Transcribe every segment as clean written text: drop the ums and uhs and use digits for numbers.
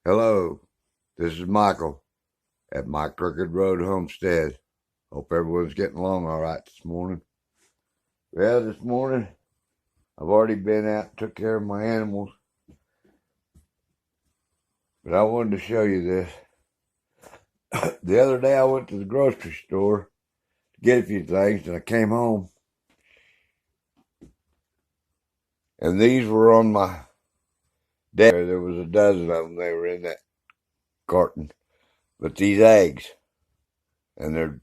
Hello, this is Michael at my Crooked Road Homestead. Hope everyone's getting along all right this morning. Well, this morning I've already been out and took care of my animals, but I wanted to show you this. The other day I went to the grocery store to get a few things, and I came home, and these were on my desk. There was a dozen of them. They were in that carton. But these eggs, and they're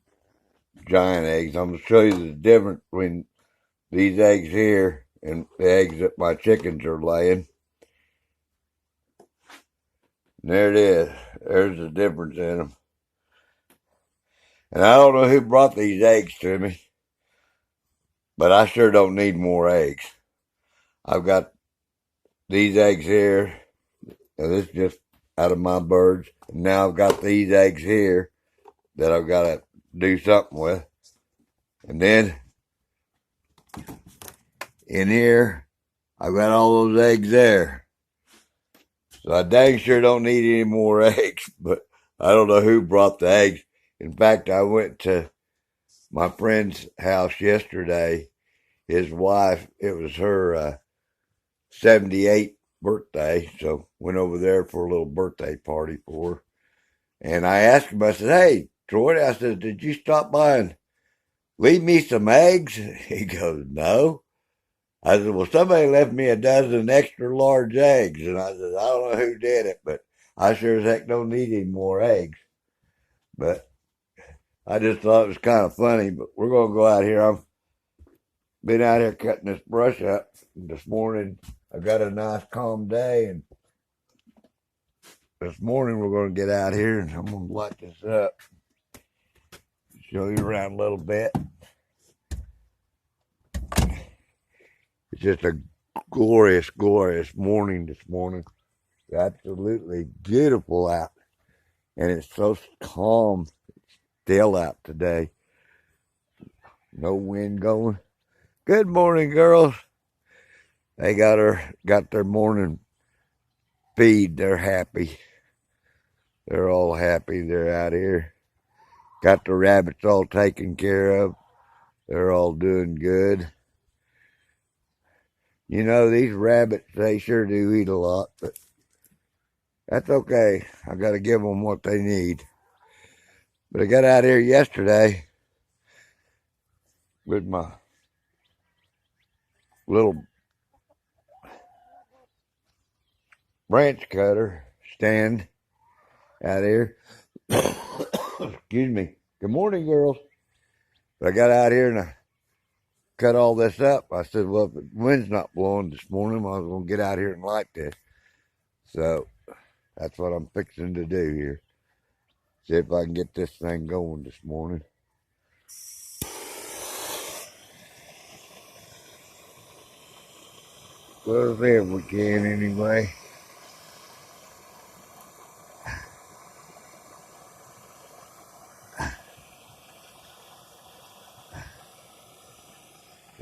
giant eggs. I'm going to show you the difference between these eggs here and the eggs that my chickens are laying. And there it is. There's the difference in them. And I don't know who brought these eggs to me, but I sure don't need more eggs. I've got these eggs here, and this is just out of my birds. And now I've got these eggs here that I've got to do something with. And then in here, I've got all those eggs there. So I dang sure don't need any more eggs, but I don't know who brought the eggs. In fact, I went to my friend's house yesterday. His wife, it was her 78th birthday, so went over there for a little birthday party for her. And I asked him, I said, "Hey, Troy," I said, "did you stop by and leave me some eggs?" He goes, "No." I said, "Well, somebody left me a dozen extra large eggs." And I said, "I don't know who did it, but I sure as heck don't need any more eggs." But I just thought it was kind of funny. But we're going to go out here. I've been out here cutting this brush up this morning. I got a nice calm day, and this morning we're going to get out here and I'm going to light this up, show you around a little bit. It's just a glorious, glorious morning this morning. Absolutely beautiful out, and it's so calm, still out today. No wind going. Good morning, girls. They got their morning feed. They're happy. They're all happy. They're out here. Got the rabbits all taken care of. They're all doing good. You know, these rabbits, they sure do eat a lot, but that's okay. I got to give them what they need. But I got out here yesterday with my little branch cutter stand out here. Excuse me. Good morning, girls. But I got out here and I cut all this up. I said, well, if the wind's not blowing this morning, I was going to get out here and light this. So that's what I'm fixing to do here. See if I can get this thing going this morning. Well, see if we can anyway.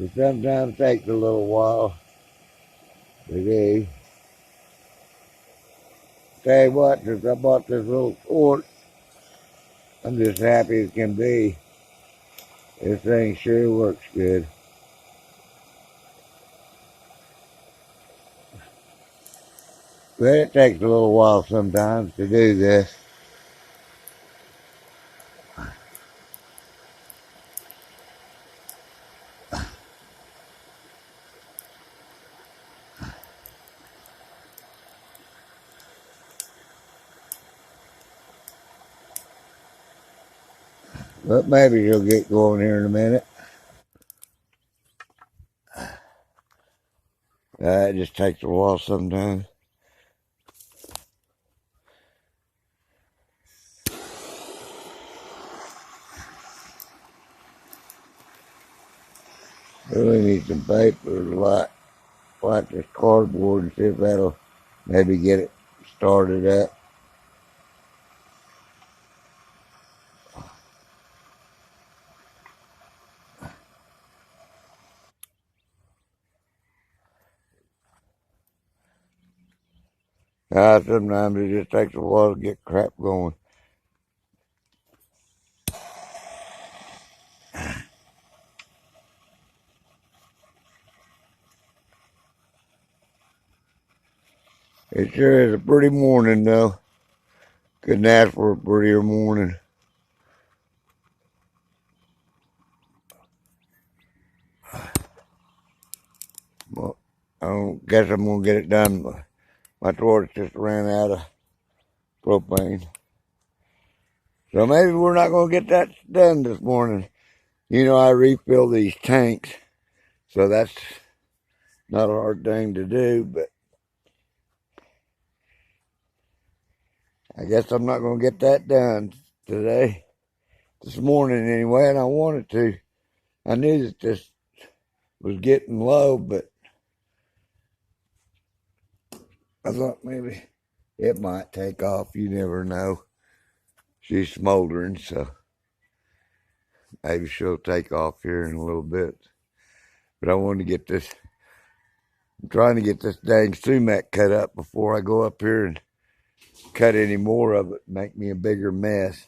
It sometimes takes a little while. Today, tell you what, since I bought this little quart, I'm just happy as can be. This thing sure works good. But it takes a little while sometimes to do this. But maybe you'll get going here in a minute. It just takes a while sometimes. Really need some paper to light this cardboard and see if that'll maybe get it started up. Sometimes it just takes a while to get crap going. It sure is a pretty morning, though. Couldn't ask for a prettier morning. Well, I don't guess I'm going to get it done. My torch just ran out of propane. So maybe we're not going to get that done this morning. You know, I refill these tanks, so that's not a hard thing to do, but I guess I'm not going to get that done today, this morning anyway, and I wanted to. I knew that this was getting low, but I thought maybe it might take off. You never know. She's smoldering, so maybe she'll take off here in a little bit. But I wanted to get this, I'm trying to get this dang sumac cut up before I go up here and cut any more of it, make me a bigger mess.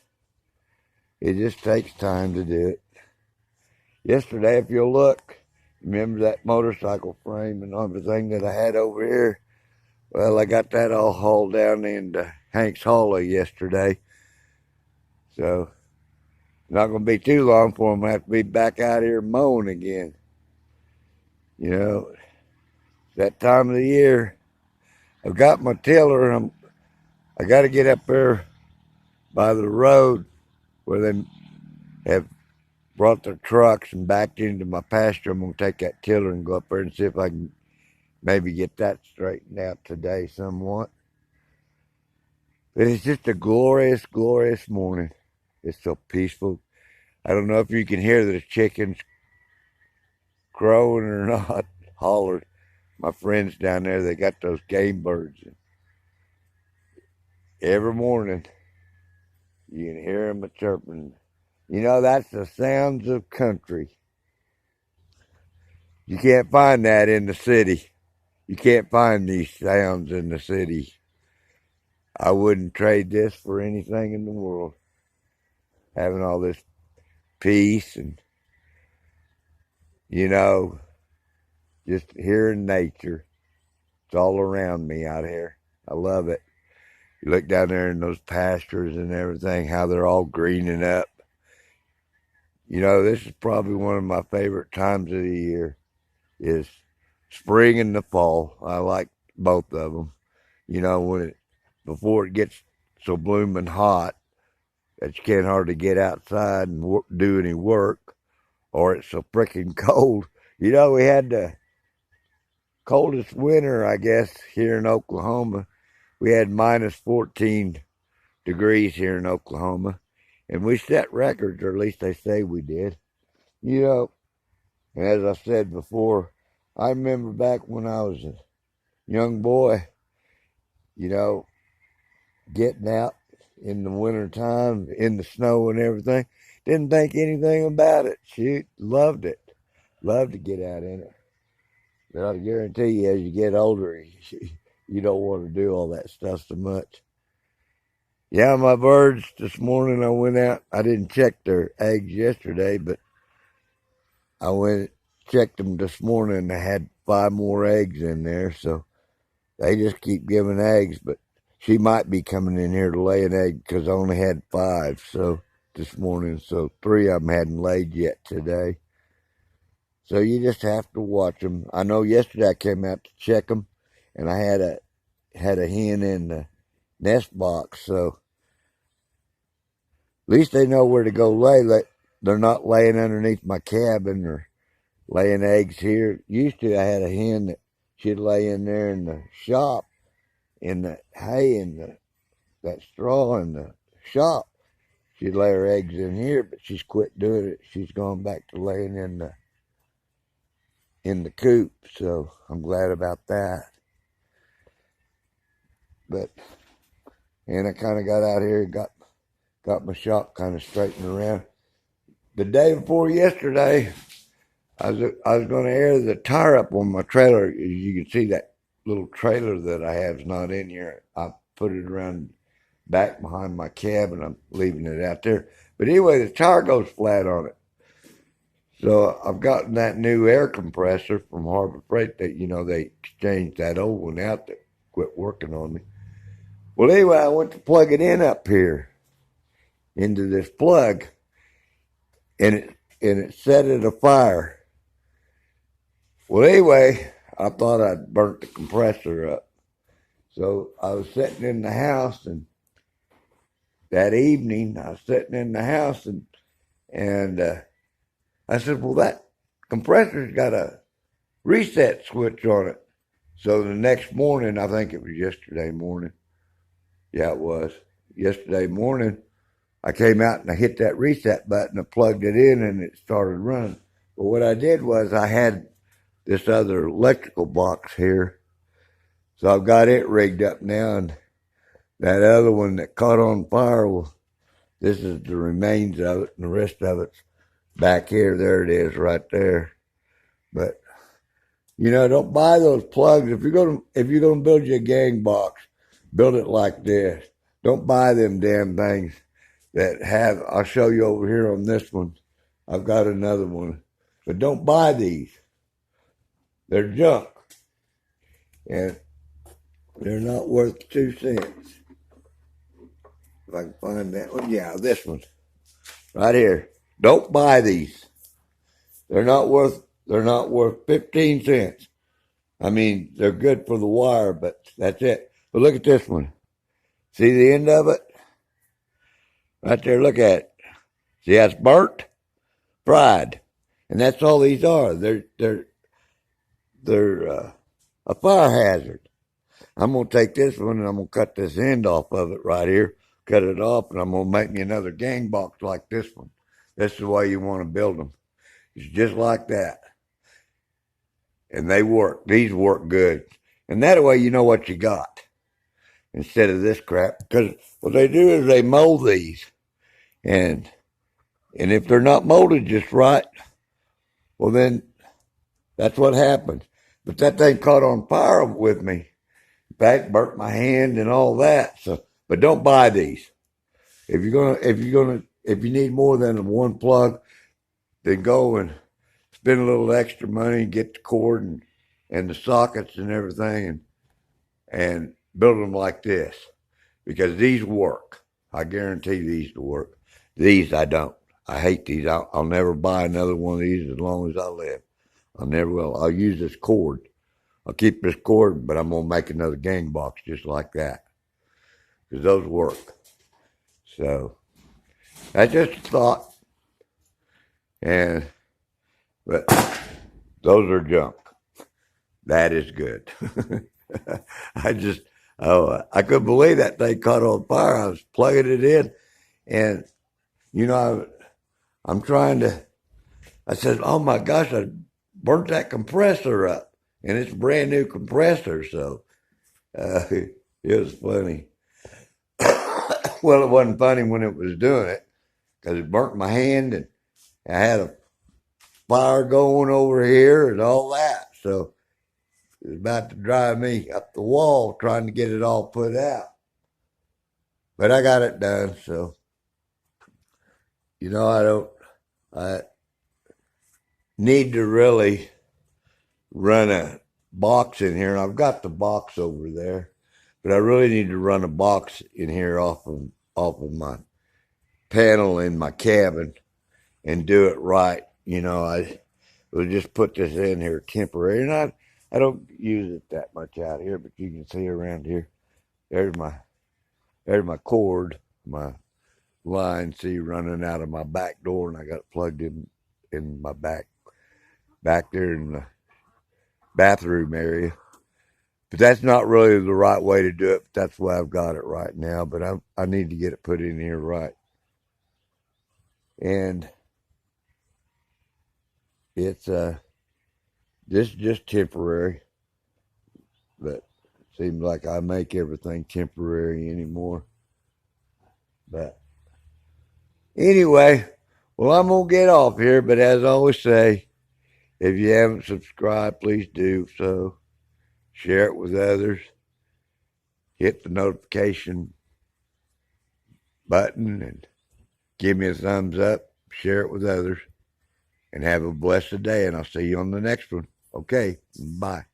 It just takes time to do it. Yesterday, if you'll look, remember that motorcycle frame and everything that I had over here? Well, I got that all hauled down into Hank's Hollow yesterday. So, not going to be too long for them. I have to be back out here mowing again. You know, that time of the year. I've got my tiller. I got to get up there by the road where they have brought their trucks and backed into my pasture. I'm going to take that tiller and go up there and see if I can maybe get that straightened out today somewhat. But it's just a glorious, glorious morning. It's so peaceful. I don't know if you can hear the chickens crowing or not, hollering. My friends down there, they got those game birds. Every morning, you can hear them chirping. You know, that's the sounds of country. You can't find that in the city. You can't find these sounds in the city. I wouldn't trade this for anything in the world. Having all this peace and, you know, just hearing nature. It's all around me out here. I love it. You look down there in those pastures and everything, how they're all greening up. You know, this is probably one of my favorite times of the year is spring and the fall. I like both of them. You know, before it gets so blooming hot that you can't hardly get outside and do any work, or it's so freaking cold. You know, we had the coldest winter, I guess, here in Oklahoma. We had minus 14 degrees here in Oklahoma, and we set records, or at least they say we did. You know, and as I said before, I remember back when I was a young boy, you know, getting out in the wintertime, in the snow and everything. Didn't think anything about it. Shoot, loved it. Loved to get out in it. But I guarantee you, as you get older, you don't want to do all that stuff so much. Yeah, my birds this morning, I went out. I didn't check their eggs yesterday, but I went checked them this morning and they had 5 more eggs in there. So they just keep giving eggs, but she might be coming in here to lay an egg because I only had 5 so this morning. So 3 of them hadn't laid yet today. So you just have to watch them. I know yesterday I came out to check them, and I had a hen in the nest box. So at least they know where to go lay. They're not laying underneath my cabin or laying eggs here. Used to, I had a hen that she'd lay in there in the shop, in the hay and that straw in the shop. She'd lay her eggs in here, but she's quit doing it. She's gone back to laying in the coop, so I'm glad about that. But, and I kind of got out here and got my shop kind of straightened around. The day before yesterday, I was going to air the tire up on my trailer. As you can see that little trailer that I have is not in here. I put it around back behind my cabin. I'm leaving it out there. But anyway, the tire goes flat on it. So I've gotten that new air compressor from Harbor Freight that, they exchanged that old one out that quit working on me. Well, anyway, I went to plug it in up here into this plug, and it set it afire. Well, anyway, I thought I'd burnt the compressor up. So I was sitting in the house, and that evening I was sitting in the house, and I said, well, that compressor's got a reset switch on it. So the next morning, I think it was yesterday morning. Yeah, it was. Yesterday morning, I came out and I hit that reset button, I plugged it in, and it started running. But what I did was I had this other electrical box here. So I've got it rigged up now, and that other one that caught on fire, well, this is the remains of it, and the rest of it's back here. There it is right there. But don't buy those plugs. If you're gonna build you a gang box, build it like this. Don't buy them damn things that have. I'll show you over here on this one. I've got another one, but don't buy these. They're junk, and they're not worth 2 cents. If I can find that one, yeah, this one right here. Don't buy these. They're not worth 15 cents. I mean, they're good for the wire, but that's it. But look at this one. See the end of it? Right there, look at it. See how it's burnt? Fried. And that's all these are. They're a fire hazard. I'm going to take this one and I'm going to cut this end off of it right here, cut it off, and I'm going to make me another gang box like this one. This is the way you want to build them. It's just like that. And they work. These work good. And that way you know what you got instead of this crap. Because what they do is they mold these. And if they're not molded just right, well then that's what happens. But that thing caught on fire with me. In fact, burnt my hand and all that. So, but don't buy these. If you need more than one plug, then go and spend a little extra money and get the cord and the sockets and everything and build them like this, because these work. I guarantee these will work. These I don't. I hate these. I'll never buy another one of these as long as I live. I never will. I'll use this cord. I'll keep this cord, but I'm going to make another gang box just like that, because those work. So that's just a thought. But those are junk. That is good. I couldn't believe that thing caught on fire. I was plugging it in, and I'm trying to. I said, "Oh my gosh, I burnt that compressor up, and it's a brand new compressor." So it was funny. Well, it wasn't funny when it was doing it, because it burnt my hand, and I had a fire going over here and all that. So it was about to drive me up the wall trying to get it all put out. But I got it done. So, I need to really run a box in here. And I've got the box over there, but I really need to run a box in here off of my panel in my cabin and do it right. I will just put this in here temporary, and I don't use it that much out here, but you can see around here. There's my cord, my line, see, running out of my back door, and I got it plugged in my back there in the bathroom area. But that's not really the right way to do it. But that's why I've got it right now. But I need to get it put in here right. And it's this is just temporary. But it seems like I make everything temporary anymore. But anyway, well, I'm going to get off here. But as I always say, if you haven't subscribed, please do so. share it with others, hit the notification button, and give me a thumbs up, share it with others, and have a blessed day, and I'll see you on the next one. Okay, bye.